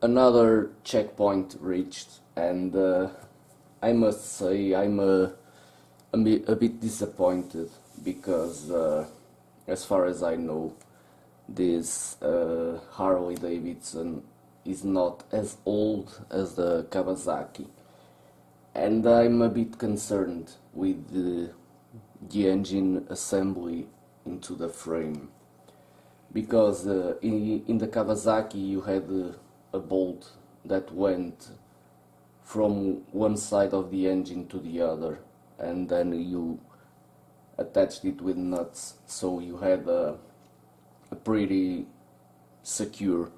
Another checkpoint reached, and I must say a bit disappointed because, as far as I know, this Harley Davidson is not as old as the Kawasaki, and I'm a bit concerned with the engine assembly into the frame, because in the Kawasaki you had a bolt that went from one side of the engine to the other, and then you attached it with nuts, so you had a pretty secure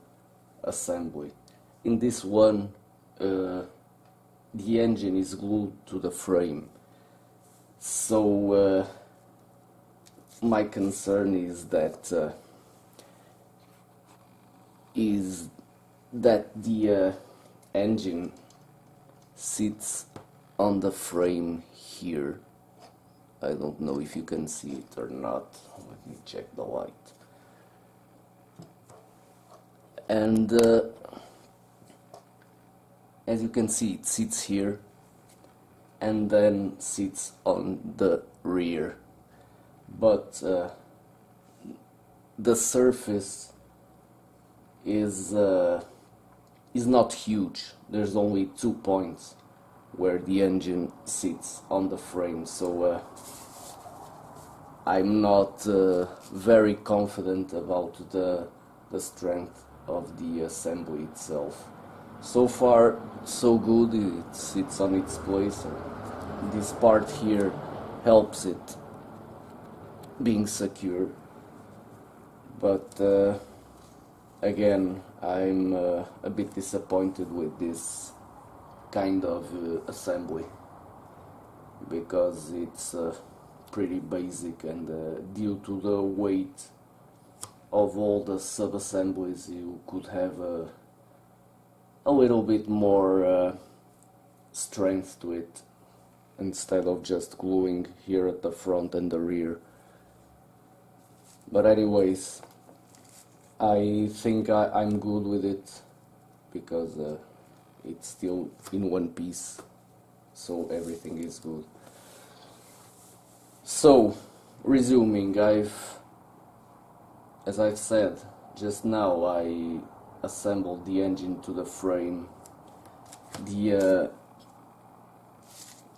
assembly. In this one, the engine is glued to the frame, so my concern is that the engine sits on the frame here. I don't know if you can see it or not. Let me check the light. And as you can see, it sits here and then sits on the rear, but the surface is not huge. There's only 2 points where the engine sits on the frame, so I'm not very confident about the strength of the assembly itself. So far, so good. It sits on its place. This part here helps it being secure, but again, I'm a bit disappointed with this kind of assembly, because it's pretty basic, and due to the weight of all the sub-assemblies, you could have a little bit more strength to it, instead of just gluing here at the front and the rear. But anyways, I think I'm good with it, because it's still in one piece, so everything is good. So, resuming, as I've said just now, I assembled the engine to the frame. The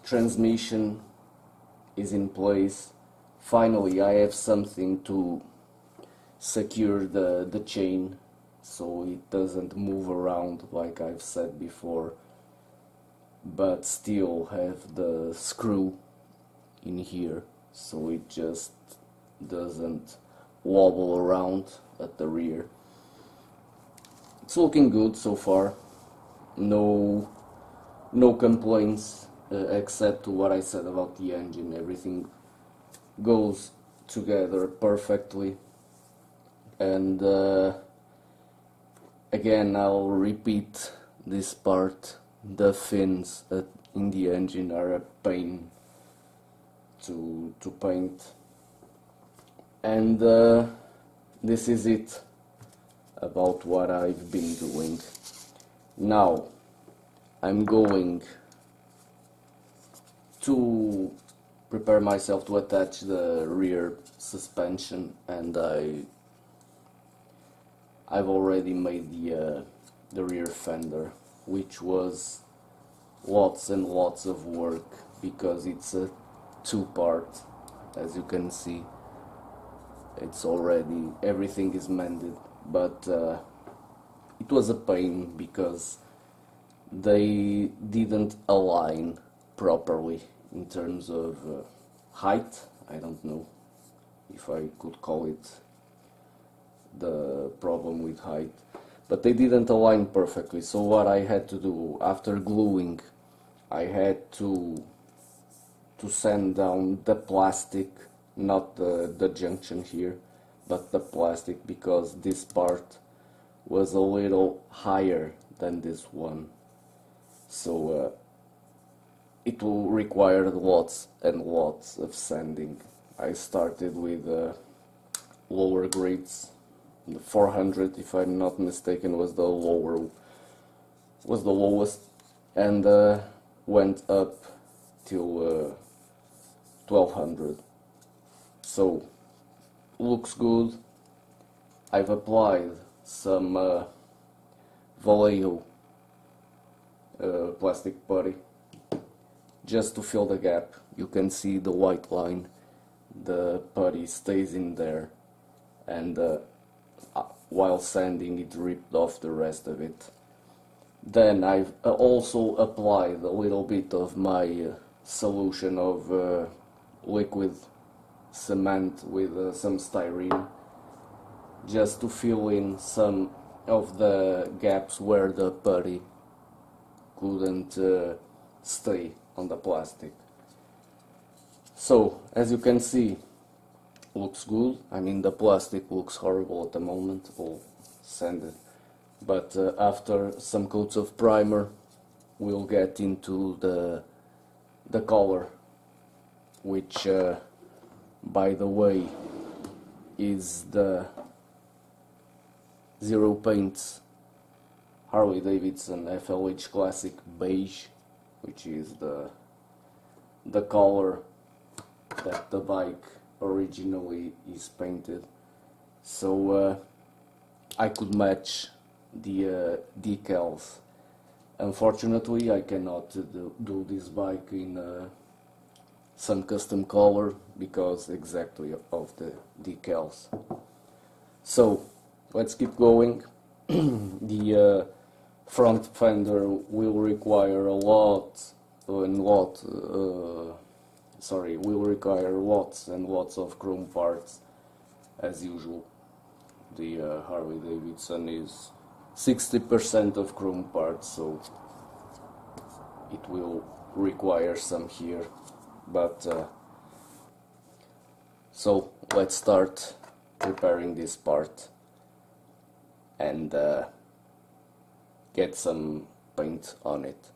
transmission is in place. Finally, I have something to secure the chain so it doesn't move around like I've said before, but still have the screw in here so it just doesn't wobble around at the rear. It's looking good so far. No complaints, except what I said about the engine. Everything goes together perfectly. And again, I'll repeat this part. The fins in the engine are a pain to paint. And this is it about what I've been doing. Now I'm going to prepare myself to attach the rear suspension, and I've already made the rear fender, which was lots and lots of work, because it's a two-part. As you can see, it's already, everything is mended, but it was a pain because they didn't align properly in terms of height. I don't know if I could call it the problem with height, but they didn't align perfectly. So what I had to do after gluing, I had to sand down the plastic, not the junction here, but the plastic, because this part was a little higher than this one, so it will require lots and lots of sanding. I started with lower grades. The 400, if I'm not mistaken, was the lower was the lowest, and went up till 1200. So looks good. I've applied some vallejo plastic putty just to fill the gap. You can see the white line, the putty stays in there, and while sanding it ripped off the rest of it. Then I've also applied a little bit of my solution of liquid cement with some styrene, just to fill in some of the gaps where the putty couldn't stay on the plastic. So as you can see, looks good. I mean, the plastic looks horrible at the moment, all sanded, but after some coats of primer we'll get into the color, which by the way is the Zero Paints Harley Davidson FLH Classic Beige, which is the color that the bike originally is painted. So I could match the decals. Unfortunately, I cannot do this bike in some custom color because exactly of the decals. So let's keep going. The front fender will require lots and lots of chrome parts as usual. The Harley Davidson is 60% of chrome parts, so it will require some here. But so let's start preparing this part and get some paint on it.